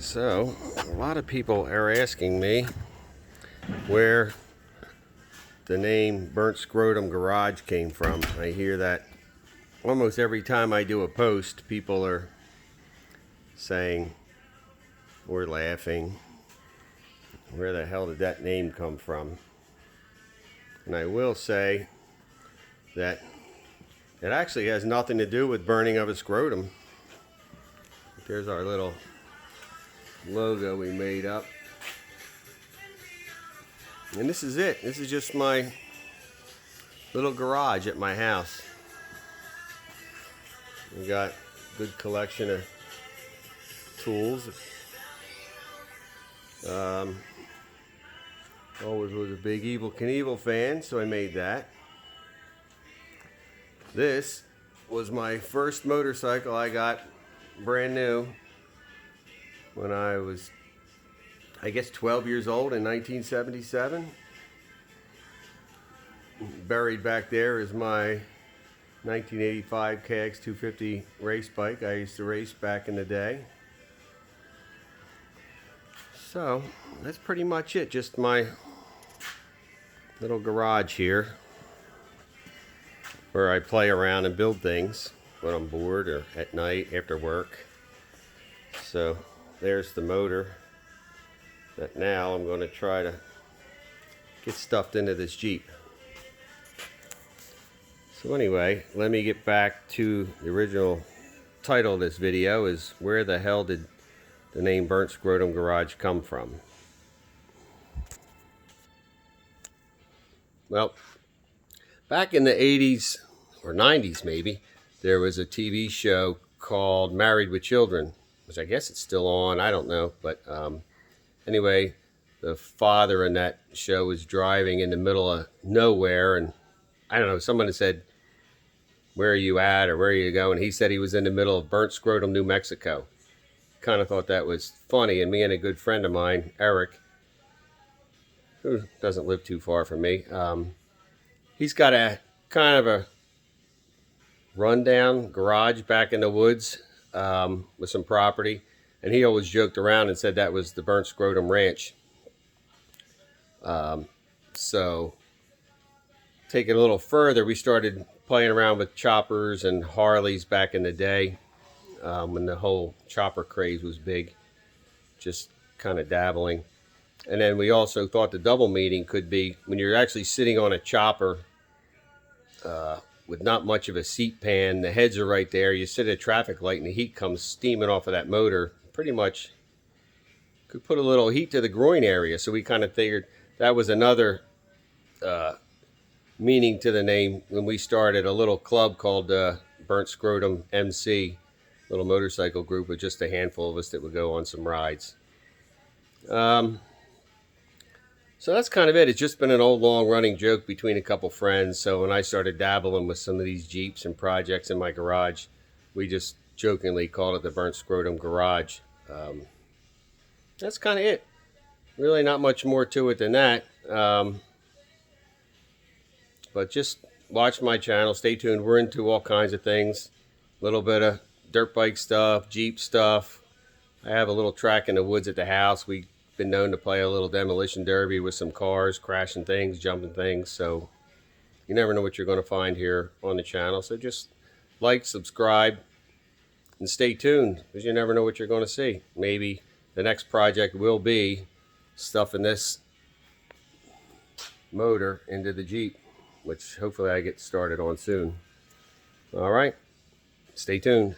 So, a lot of people are asking me where the name Burnt Scrotum Garage came from. I hear that almost every time I do a post, people are saying or laughing, where the hell did that name come from? And I will say that it actually has nothing to do with burning of a scrotum. There's our little logo we made up. And this is it. This is just my little garage at my house. We got a good collection of tools. Always was a big Evel Knievel fan, so I made that. This was my first motorcycle I got brand new when I was, I guess, 12 years old in 1977. Buried back there is my 1985 KX 250 race bike I used to race back in the day. So that's pretty much it, just my little garage here where I play around and build things when I'm bored or at night after work. So there's the motor that now I'm going to try to get stuffed into this Jeep. So anyway, let me get back to the original title of this video, is where the hell did the name Burnt Scrotum Garage come from? Well, back in the 80s or 90s maybe, there was a TV show called Married with Children, which I guess it's still on, I don't know, but anyway, the father in that show was driving in the middle of nowhere, and I don't know, someone said, "Where are you at?" or "Where are you going?" He said he was in the middle of Burnt Scrotum, New Mexico. Kind of thought that was funny, and me and a good friend of mine, Eric, who doesn't live too far from me, he's got a kind of a rundown garage back in the woods with some property, and he always joked around and said that was the Burnt Scrotum Ranch. So take it a little further, we started playing around with choppers and Harleys back in the day when the whole chopper craze was big, just kind of dabbling. And then we also thought the double meaning could be when you're actually sitting on a chopper with not much of a seat pan, the heads are right there, you sit at a traffic light and the heat comes steaming off of that motor, pretty much could put a little heat to the groin area. So we kind of figured that was another meaning to the name when we started a little club called Burnt Scrotum MC, little motorcycle group with just a handful of us that would go on some rides. So that's kind of it. It's just been an old long running joke between a couple friends. So when I started dabbling with some of these Jeeps and projects in my garage, we just jokingly called it the Burnt Scrotum Garage. That's kind of it. Really not much more to it than that. But just watch my channel. Stay tuned. We're into all kinds of things. A little bit of dirt bike stuff, Jeep stuff. I have a little track in the woods at the house. We've been known to play a little demolition derby with some cars, crashing things, jumping things. So you never know what you're going to find here on the channel. So just like, subscribe, and stay tuned, because you never know what you're going to see. Maybe the next project will be stuffing this motor into the Jeep, which hopefully I get started on soon. All right, stay tuned.